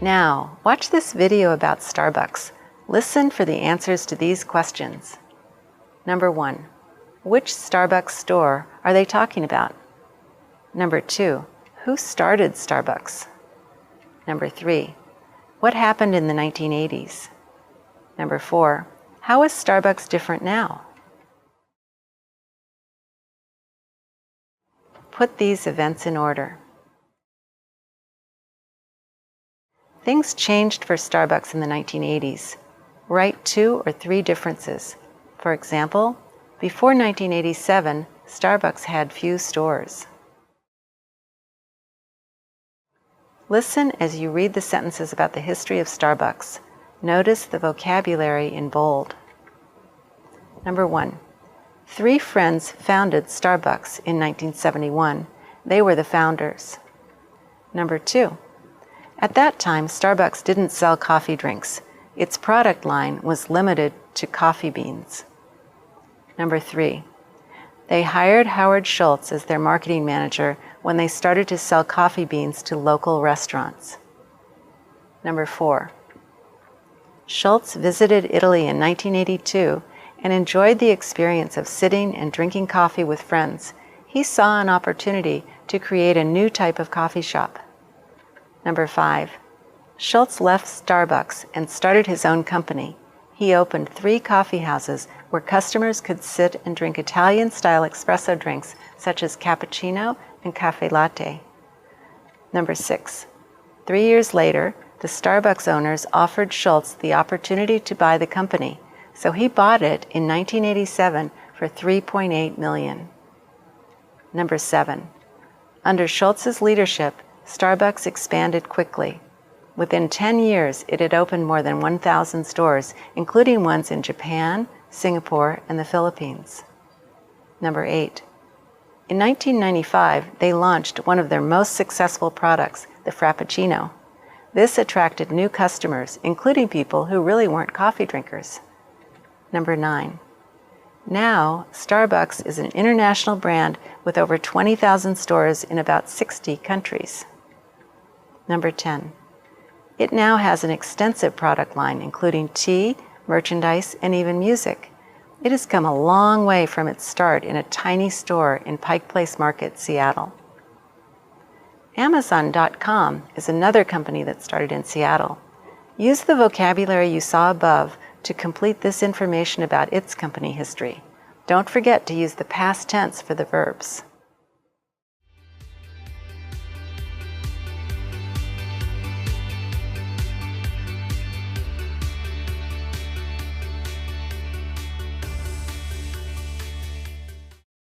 Now, watch this video about Starbucks. Listen for the answers to these questions. Number 1. Which Starbucks store are they talking about? Number 2. Who started Starbucks? Number 3. What happened in the 1980s? Number 4. How is Starbucks different now? Put these events in order. Things changed for Starbucks in the 1980s. Write 2 or 3 differences. For example, before 1987, Starbucks had few stores. Listen as you read the sentences about the history of Starbucks. Notice the vocabulary in bold. Number 1. 3 friends founded Starbucks in 1971. They were the founders. Number 2. At that time, Starbucks didn't sell coffee drinks. Its product line was limited to coffee beans. Number 3. They hired Howard Schultz as their marketing manager when they started to sell coffee beans to local restaurants. Number 4. Schultz visited Italy in 1982 and enjoyed the experience of sitting and drinking coffee with friends. He saw an opportunity to create a new type of coffee shop. Number 5. Schultz left Starbucks and started his own company. He opened 3 coffee houses where customers could sit and drink Italian-style espresso drinks such as cappuccino and cafe latte. Number 6. 3 years later, the Starbucks owners offered Schultz the opportunity to buy the company, so he bought it in 1987 for $3.8 million. Number 7. Under Schultz's leadership, Starbucks expanded quickly. Within 10 years, it had opened more than 1,000 stores, including ones in Japan, Singapore, and the Philippines. Number 8. In 1995, they launched one of their most successful products, the Frappuccino. This attracted new customers, including people who really weren't coffee drinkers. Number 9. Now, Starbucks is an international brand with over 20,000 stores in about 60 countries. Number 10. It now has an extensive product line, including tea, merchandise, and even music. It has come a long way from its start in a tiny store in Pike Place Market, Seattle. Amazon.com is another company that started in Seattle. Use the vocabulary you saw above to complete this information about its company history. Don't forget to use the past tense for the verbs.